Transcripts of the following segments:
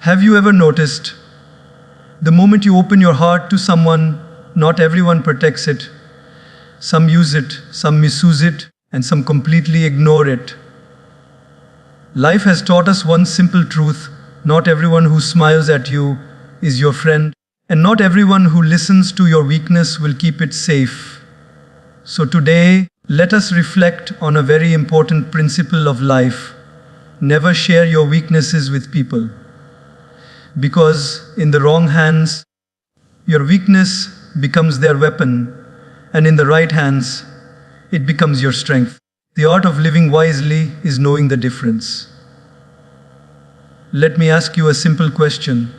Have you ever noticed the moment you open your heart to someone, not everyone protects it. Some use it, some misuse it, and some completely ignore it. Life has taught us one simple truth: not everyone who smiles at you is your friend, and not everyone who listens to your weakness will keep it safe. So today, let us reflect on a very important principle of life. Never share your weaknesses with people. Because in the wrong hands, your weakness becomes their weapon, and in the right hands, it becomes your strength. The art of living wisely is knowing the difference. Let me ask you a simple question.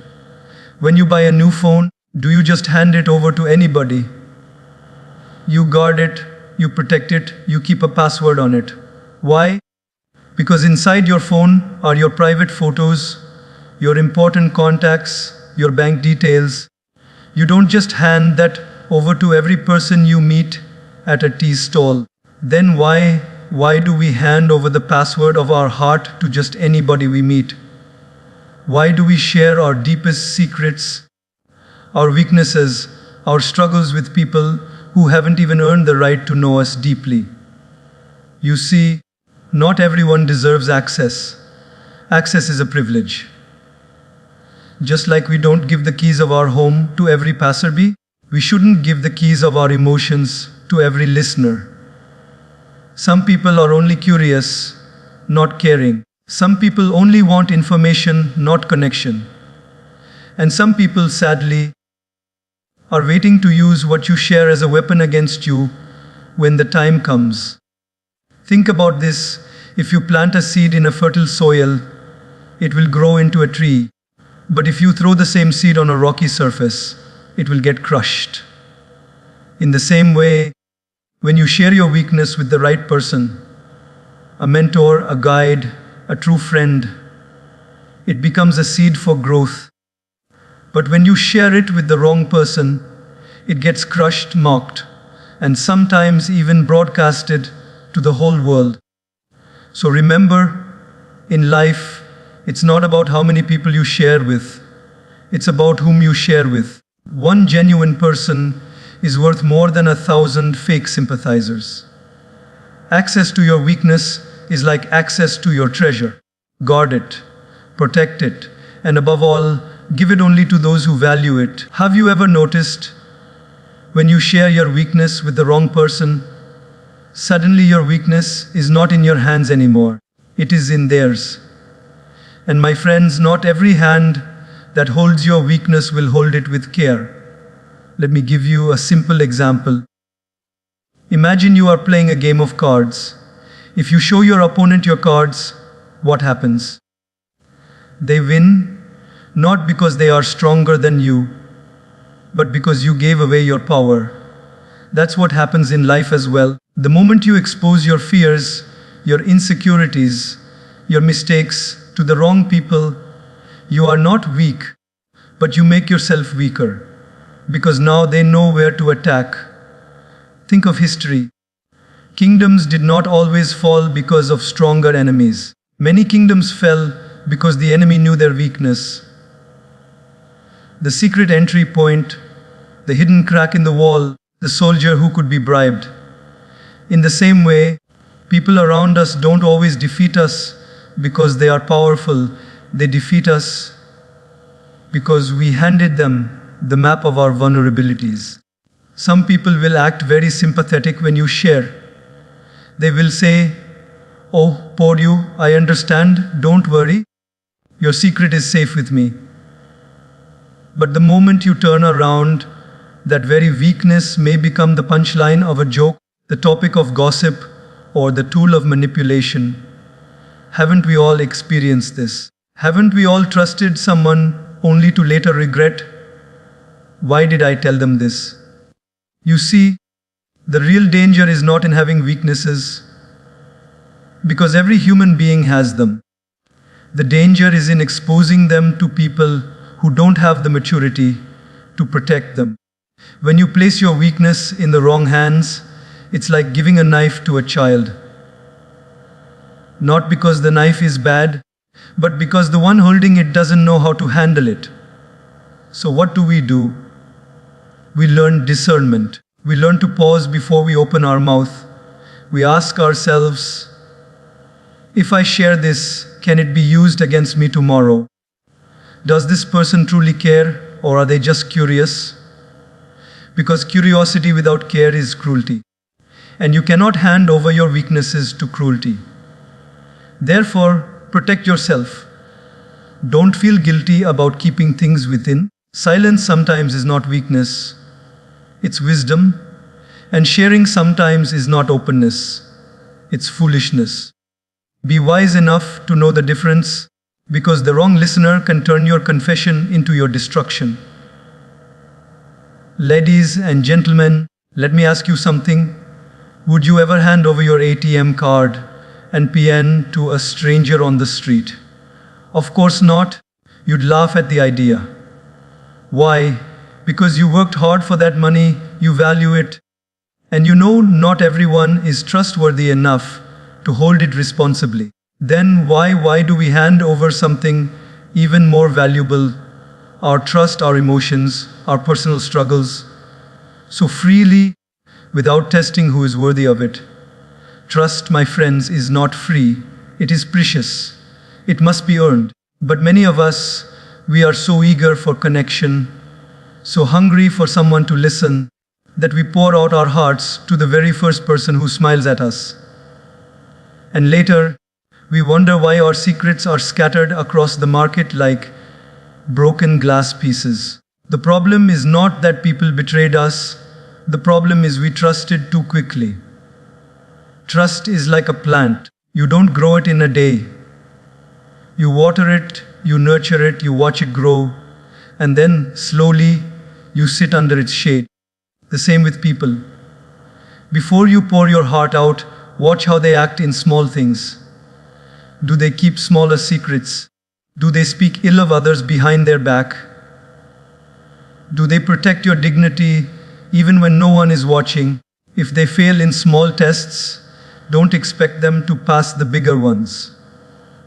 When you buy a new phone, do you just hand it over to anybody? You guard it, you protect it, you keep a password on it. Why? Because inside your phone are your private photos, your important contacts, your bank details. You don't just hand that over to every person you meet at a tea stall. Then why do we hand over the password of our heart to just anybody we meet? Why do we share our deepest secrets, our weaknesses, our struggles with people who haven't even earned the right to know us deeply? You see, not everyone deserves access. Access is a privilege. Just like we don't give the keys of our home to every passerby, we shouldn't give the keys of our emotions to every listener. Some people are only curious, not caring. Some people only want information, not connection. And some people, sadly, are waiting to use what you share as a weapon against you when the time comes. Think about this. If you plant a seed in a fertile soil, it will grow into a tree. But if you throw the same seed on a rocky surface, it will get crushed. In the same way, when you share your weakness with the right person, a mentor, a guide, a true friend, it becomes a seed for growth. But when you share it with the wrong person, it gets crushed, mocked, and sometimes even broadcasted to the whole world. So remember, in life, it's not about how many people you share with. It's about whom you share with. One genuine person is worth more than 1,000 fake sympathizers. Access to your weakness is like access to your treasure. Guard it, protect it, and above all, give it only to those who value it. Have you ever noticed when you share your weakness with the wrong person, suddenly your weakness is not in your hands anymore. It is in theirs. And my friends, not every hand that holds your weakness will hold it with care. Let me give you a simple example. Imagine you are playing a game of cards. If you show your opponent your cards, what happens? They win, not because they are stronger than you, but because you gave away your power. That's what happens in life as well. The moment you expose your fears, your insecurities, your mistakes to the wrong people, you are not weak, but you make yourself weaker, because now they know where to attack. Think of history. Kingdoms did not always fall because of stronger enemies. Many kingdoms fell because the enemy knew their weakness. The secret entry point, the hidden crack in the wall, the soldier who could be bribed. In the same way, people around us don't always defeat us because they are powerful. They defeat us because we handed them the map of our vulnerabilities. Some people will act very sympathetic when you share. They will say, "Oh, poor you, I understand, don't worry. Your secret is safe with me." But the moment you turn around, that very weakness may become the punchline of a joke, the topic of gossip, or the tool of manipulation. Haven't we all experienced this? Haven't we all trusted someone only to later regret? Why did I tell them this? You see, the real danger is not in having weaknesses, because every human being has them. The danger is in exposing them to people who don't have the maturity to protect them. When you place your weakness in the wrong hands, it's like giving a knife to a child. Not because the knife is bad, but because the one holding it doesn't know how to handle it. So what do? We learn discernment. We learn to pause before we open our mouth. We ask ourselves, if I share this, can it be used against me tomorrow? Does this person truly care, or are they just curious? Because curiosity without care is cruelty, and you cannot hand over your weaknesses to cruelty. Therefore, protect yourself. Don't feel guilty about keeping things within. Silence sometimes is not weakness, it's wisdom, and sharing sometimes is not openness, it's foolishness. Be wise enough to know the difference, because the wrong listener can turn your confession into your destruction. Ladies and gentlemen, let me ask you something. Would you ever hand over your ATM card and PN to a stranger on the street? Of course not. You'd laugh at the idea. Why? Because you worked hard for that money, you value it, and you know not everyone is trustworthy enough to hold it responsibly. Then why do we hand over something even more valuable, our trust, our emotions, our personal struggles, so freely without testing who is worthy of it? Trust, my friends, is not free. It is precious. It must be earned. But many of us, we are so eager for connection, so hungry for someone to listen, that we pour out our hearts to the very first person who smiles at us. And later, we wonder why our secrets are scattered across the market like broken glass pieces. The problem is not that people betrayed us. The problem is we trusted too quickly. Trust is like a plant. You don't grow it in a day. You water it, you nurture it, you watch it grow, and then slowly you sit under its shade. The same with people. Before you pour your heart out, watch how they act in small things. Do they keep smaller secrets? Do they speak ill of others behind their back? Do they protect your dignity even when no one is watching? If they fail in small tests, don't expect them to pass the bigger ones.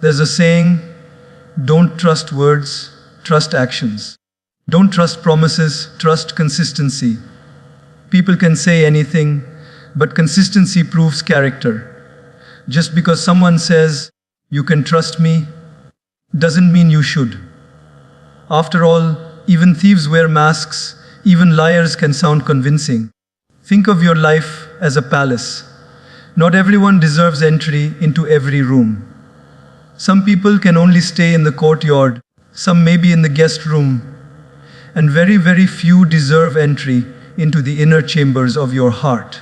There's a saying, don't trust words, trust actions. Don't trust promises, trust consistency. People can say anything, but consistency proves character. Just because someone says, you can trust me, doesn't mean you should. After all, even thieves wear masks, even liars can sound convincing. Think of your life as a palace. Not everyone deserves entry into every room. Some people can only stay in the courtyard, some may be in the guest room, and very, very few deserve entry into the inner chambers of your heart.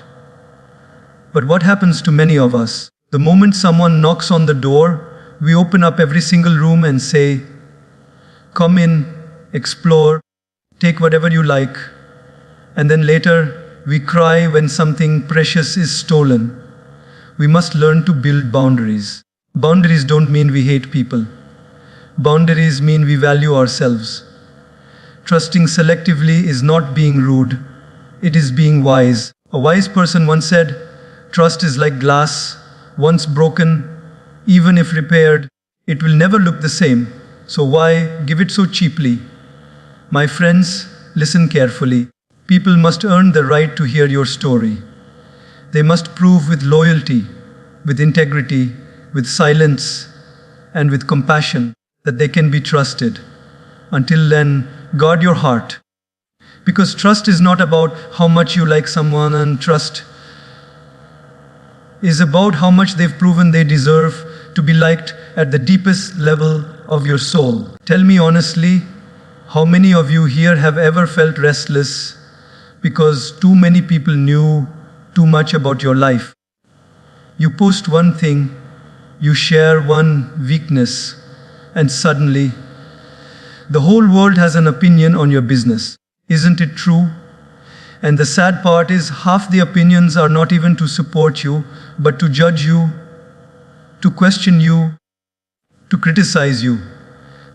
But what happens to many of us? The moment someone knocks on the door, we open up every single room and say, come in, explore, take whatever you like. And then later, we cry when something precious is stolen. We must learn to build boundaries. Boundaries don't mean we hate people. Boundaries mean we value ourselves. Trusting selectively is not being rude. It is being wise. A wise person once said, trust is like glass. Once broken, even if repaired, it will never look the same. So why give it so cheaply? My friends, listen carefully. People must earn the right to hear your story. They must prove with loyalty, with integrity, with silence, and with compassion that they can be trusted. Until then, guard your heart. Because trust is not about how much you like someone, and trust is about how much they've proven they deserve to be liked at the deepest level of your soul. Tell me honestly, how many of you here have ever felt restless because too many people knew too much about your life? You post one thing, you share one weakness, and suddenly, the whole world has an opinion on your business. Isn't it true? And the sad part is, half the opinions are not even to support you, but to judge you, to question you, to criticize you.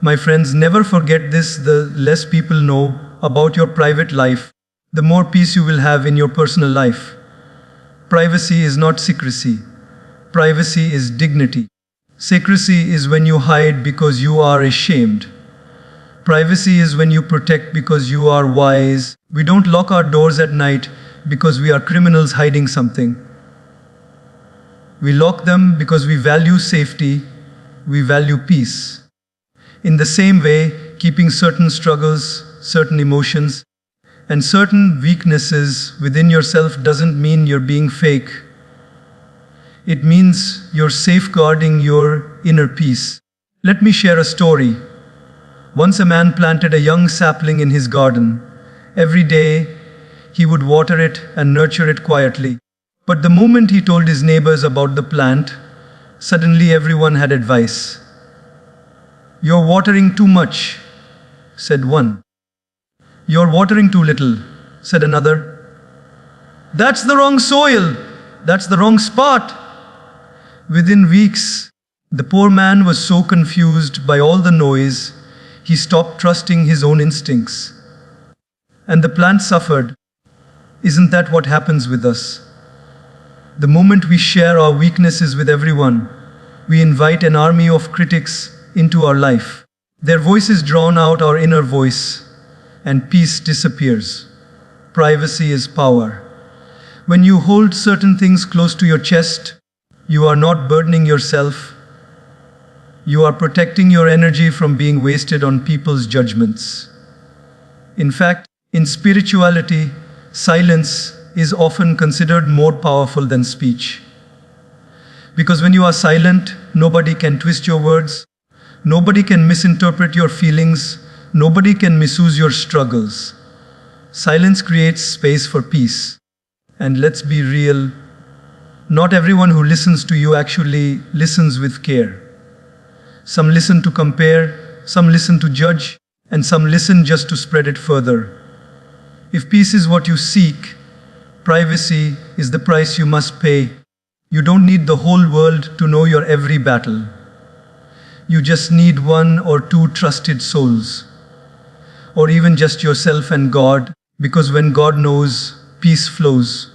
My friends, never forget this: the less people know about your private life, the more peace you will have in your personal life. Privacy is not secrecy. Privacy is dignity. Secrecy is when you hide because you are ashamed. Privacy is when you protect because you are wise. We don't lock our doors at night because we are criminals hiding something. We lock them because we value safety, we value peace. In the same way, keeping certain struggles, certain emotions, and certain weaknesses within yourself doesn't mean you're being fake. It means you're safeguarding your inner peace. Let me share a story. Once a man planted a young sapling in his garden. Every day, he would water it and nurture it quietly. But the moment he told his neighbors about the plant, suddenly everyone had advice. "You're watering too much," said one. "You're watering too little," said another. "That's the wrong soil. That's the wrong spot." Within weeks, the poor man was so confused by all the noise, he stopped trusting his own instincts. And the plant suffered. Isn't that what happens with us? The moment we share our weaknesses with everyone, we invite an army of critics into our life. Their voices drown out our inner voice, and peace disappears. Privacy is power. When you hold certain things close to your chest, you are not burdening yourself. You are protecting your energy from being wasted on people's judgments. In fact, in spirituality, silence is often considered more powerful than speech. Because when you are silent, nobody can twist your words, nobody can misinterpret your feelings, nobody can misuse your struggles. Silence creates space for peace. And let's be real, not everyone who listens to you actually listens with care. Some listen to compare, some listen to judge, and some listen just to spread it further. If peace is what you seek, privacy is the price you must pay. You don't need the whole world to know your every battle. You just need one or two trusted souls. Or even just yourself and God, because when God knows, peace flows.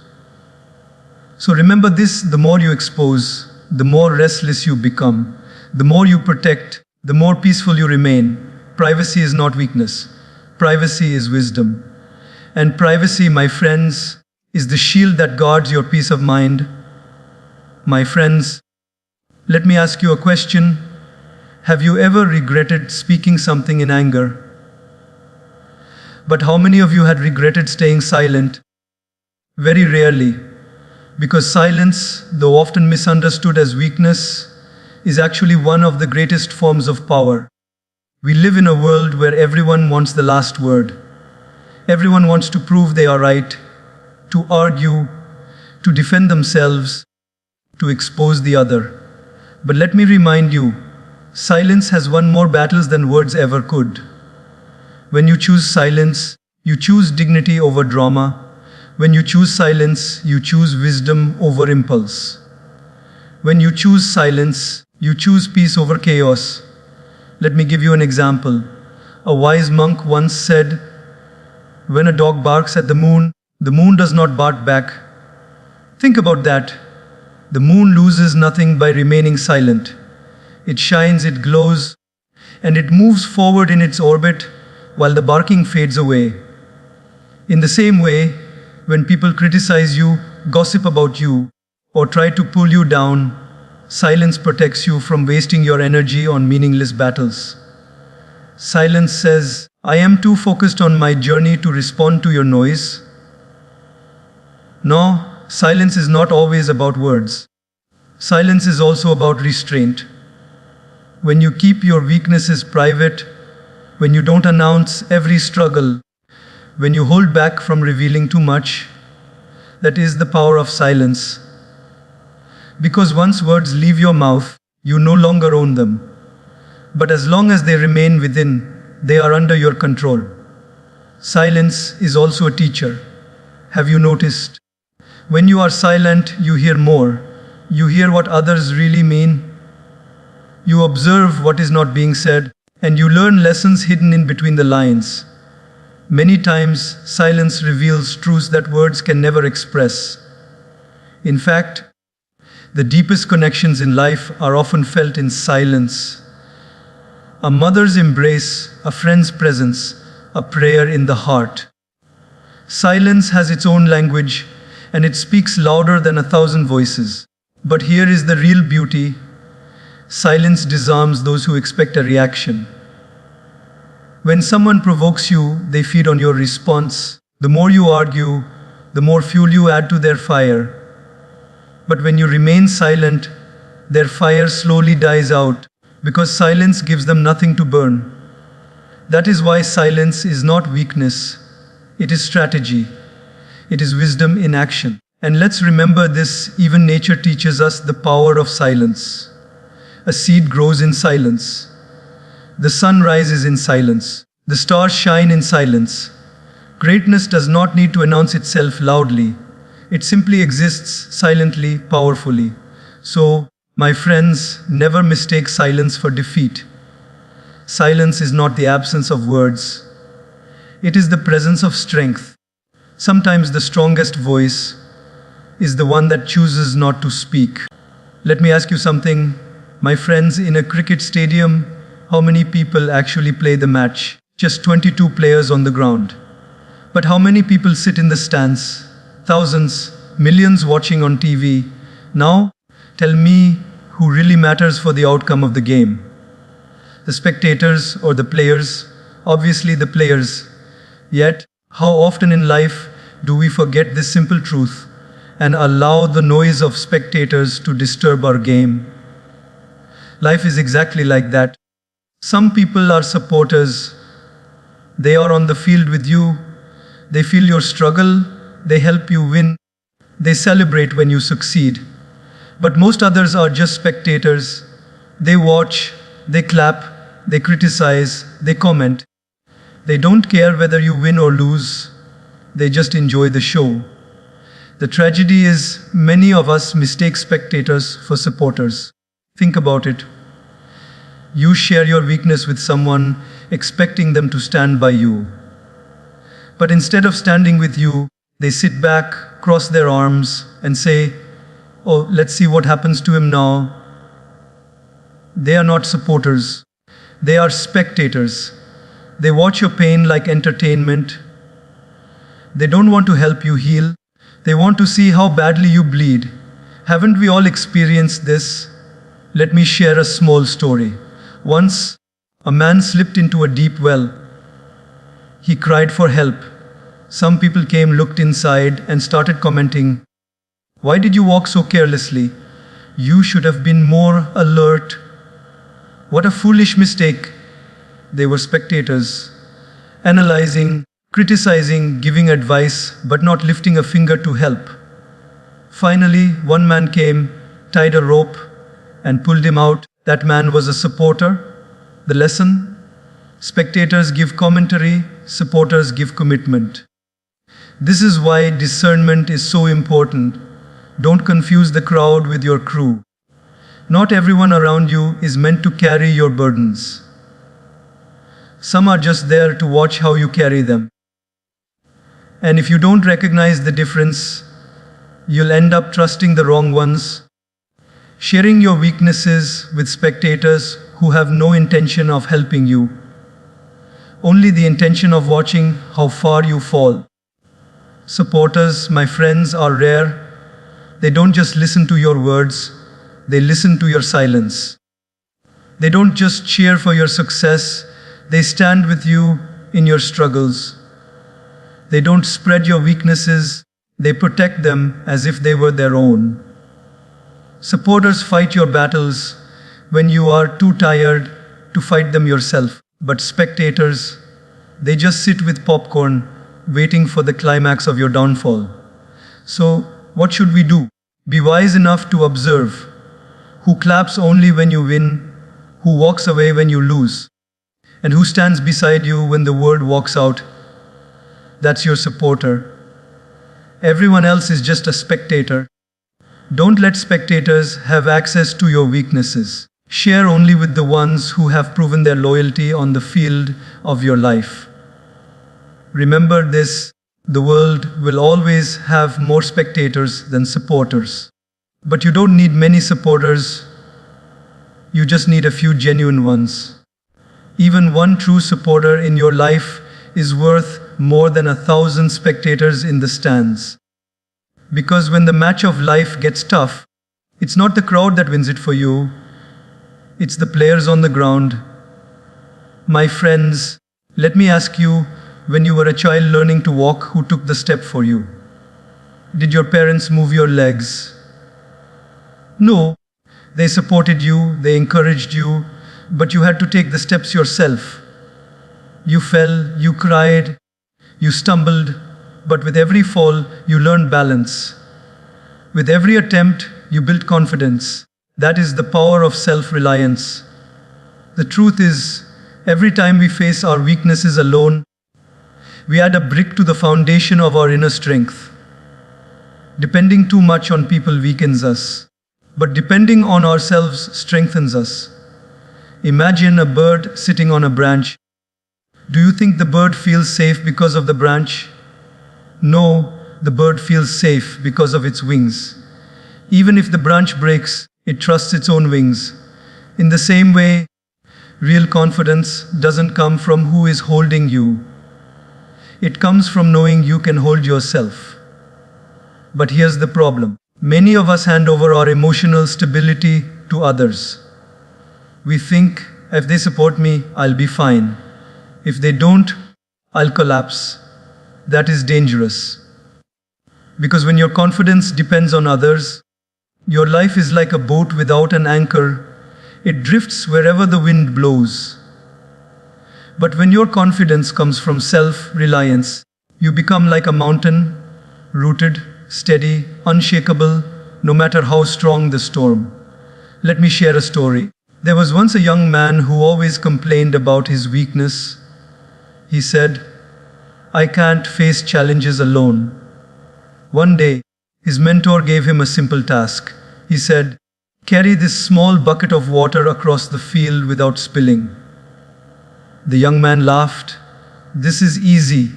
So remember this, the more you expose, the more restless you become. The more you protect, the more peaceful you remain. Privacy is not weakness. Privacy is wisdom. And privacy, my friends, is the shield that guards your peace of mind. My friends, let me ask you a question. Have you ever regretted speaking something in anger? But how many of you had regretted staying silent? Very rarely, because silence, though often misunderstood as weakness, is actually one of the greatest forms of power. We live in a world where everyone wants the last word. Everyone wants to prove they are right, to argue, to defend themselves, to expose the other. But let me remind you, silence has won more battles than words ever could. When you choose silence, you choose dignity over drama. When you choose silence, you choose wisdom over impulse. When you choose silence, you choose peace over chaos. Let me give you an example. A wise monk once said, "When a dog barks at the moon does not bark back." Think about that. The moon loses nothing by remaining silent. It shines, it glows, and it moves forward in its orbit while the barking fades away. In the same way, when people criticize you, gossip about you, or try to pull you down, silence protects you from wasting your energy on meaningless battles. Silence says, "I am too focused on my journey to respond to your noise." No, silence is not always about words. Silence is also about restraint. When you keep your weaknesses private, when you don't announce every struggle, when you hold back from revealing too much, that is the power of silence. Because once words leave your mouth, you no longer own them. But as long as they remain within, they are under your control. Silence is also a teacher. Have you noticed? When you are silent, you hear more. You hear what others really mean. You observe what is not being said, and you learn lessons hidden in between the lines. Many times, silence reveals truths that words can never express. In fact, The deepest connections in life are often felt in silence. A mother's embrace, a friend's presence, a prayer in the heart. Silence has its own language, and it speaks louder than 1,000 voices. But here is the real beauty. Silence disarms those who expect a reaction. When someone provokes you, they feed on your response. The more you argue, the more fuel you add to their fire. But when you remain silent, their fire slowly dies out, because silence gives them nothing to burn. That is why silence is not weakness, it is strategy. It is wisdom in action. And let's remember this, even nature teaches us the power of silence. A seed grows in silence. The sun rises in silence. The stars shine in silence. Greatness does not need to announce itself loudly. It simply exists silently, powerfully. So, my friends, never mistake silence for defeat. Silence is not the absence of words. It is the presence of strength. Sometimes the strongest voice is the one that chooses not to speak. Let me ask you something. My friends, in a cricket stadium, how many people actually play the match? Just 22 players on the ground. But how many people sit in the stands? Thousands, millions watching on TV. Now, tell me who really matters for the outcome of the game. The spectators or the players? Obviously the players. Yet, how often in life do we forget this simple truth and allow the noise of spectators to disturb our game? Life is exactly like that. Some people are supporters. They are on the field with you. They feel your struggle. They help you win. They celebrate when you succeed. But most others are just spectators. They watch, they clap, they criticize, they comment. They don't care whether you win or lose. They just enjoy the show. The tragedy is many of us mistake spectators for supporters. Think about it. You share your weakness with someone, expecting them to stand by you. But instead of standing with you, they sit back, cross their arms, and say, "Oh, let's see what happens to him now." They are not supporters. They are spectators. They watch your pain like entertainment. They don't want to help you heal. They want to see how badly you bleed. Haven't we all experienced this? Let me share a small story. Once, a man slipped into a deep well. He cried for help. Some people came, looked inside, and started commenting, "Why did you walk so carelessly? You should have been more alert. What a foolish mistake." They were spectators, analyzing, criticizing, giving advice, but not lifting a finger to help. Finally, one man came, tied a rope, and pulled him out. That man was a supporter. The lesson? Spectators give commentary, supporters give commitment. This is why discernment is so important. Don't confuse the crowd with your crew. Not everyone around you is meant to carry your burdens. Some are just there to watch how you carry them. And if you don't recognize the difference, you'll end up trusting the wrong ones, sharing your weaknesses with spectators who have no intention of helping you, only the intention of watching how far you fall. Supporters, my friends, are rare. They don't just listen to your words, they listen to your silence. They don't just cheer for your success, they stand with you in your struggles. They don't spread your weaknesses, they protect them as if they were their own. Supporters fight your battles when you are too tired to fight them yourself. But spectators, they just sit with popcorn, waiting for the climax of your downfall. So, what should we do? Be wise enough to observe. Who claps only when you win, who walks away when you lose, and who stands beside you when the world walks out. That's your supporter. Everyone else is just a spectator. Don't let spectators have access to your weaknesses. Share only with the ones who have proven their loyalty on the field of your life. Remember this, the world will always have more spectators than supporters. But you don't need many supporters, you just need a few genuine ones. Even one true supporter in your life is worth more than 1,000 spectators in the stands. Because when the match of life gets tough, it's not the crowd that wins it for you, it's the players on the ground. My friends, let me ask you, when you were a child learning to walk, who took the step for you? Did your parents move your legs? No, they supported you, they encouraged you, but you had to take the steps yourself. You fell, you cried, you stumbled, but with every fall, you learned balance. With every attempt, you built confidence. That is the power of self-reliance. The truth is, every time we face our weaknesses alone, we add a brick to the foundation of our inner strength. Depending too much on people weakens us, but depending on ourselves strengthens us. Imagine a bird sitting on a branch. Do you think the bird feels safe because of the branch? No, the bird feels safe because of its wings. Even if the branch breaks, it trusts its own wings. In the same way, real confidence doesn't come from who is holding you. It comes from knowing you can hold yourself. But here's the problem. Many of us hand over our emotional stability to others. We think, if they support me, I'll be fine. If they don't, I'll collapse. That is dangerous. Because when your confidence depends on others, your life is like a boat without an anchor. It drifts wherever the wind blows. But when your confidence comes from self-reliance, you become like a mountain, rooted, steady, unshakable, no matter how strong the storm. Let me share a story. There was once a young man who always complained about his weakness. He said, "I can't face challenges alone." One day, his mentor gave him a simple task. He said, "Carry this small bucket of water across the field without spilling." The young man laughed. "This is easy."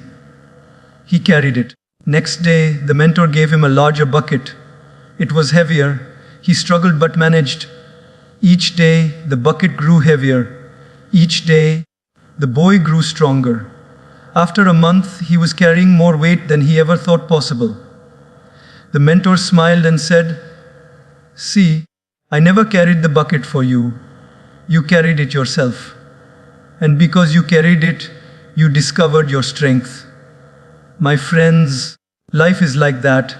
He carried it. Next day, the mentor gave him a larger bucket. It was heavier. He struggled but managed. Each day, the bucket grew heavier. Each day, the boy grew stronger. After a month, he was carrying more weight than he ever thought possible. The mentor smiled and said, "See, I never carried the bucket for you. You carried it yourself. And because you carried it, you discovered your strength." My friends, life is like that.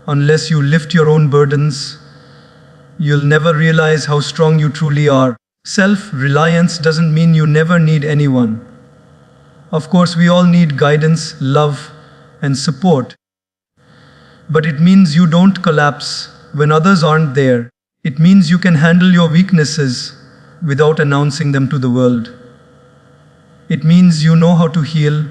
Unless you lift your own burdens, you'll never realize how strong you truly are. Self-reliance doesn't mean you never need anyone. Of course, we all need guidance, love, and support. But it means you don't collapse when others aren't there. It means you can handle your weaknesses without announcing them to the world. It means you know how to heal,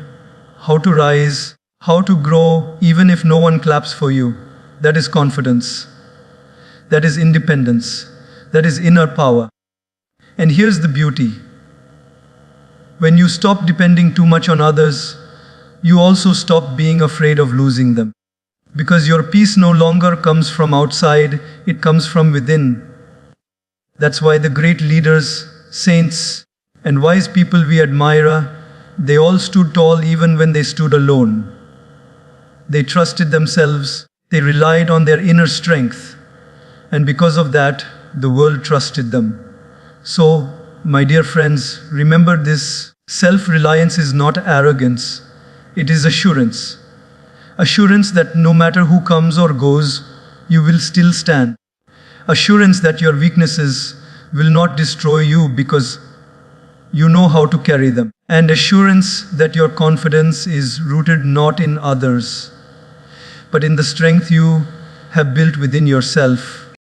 how to rise, how to grow, even if no one claps for you. That is confidence. That is independence. That is inner power. And here's the beauty. When you stop depending too much on others, you also stop being afraid of losing them. Because your peace no longer comes from outside, it comes from within. That's why the great leaders, saints, and wise people we admire, they all stood tall even when they stood alone. They trusted themselves, they relied on their inner strength, and because of that, the world trusted them. So, my dear friends, remember this: self-reliance is not arrogance, it is assurance. Assurance that no matter who comes or goes, you will still stand. Assurance that your weaknesses will not destroy you because you know how to carry them. And assurance that your confidence is rooted not in others, but in the strength you have built within yourself.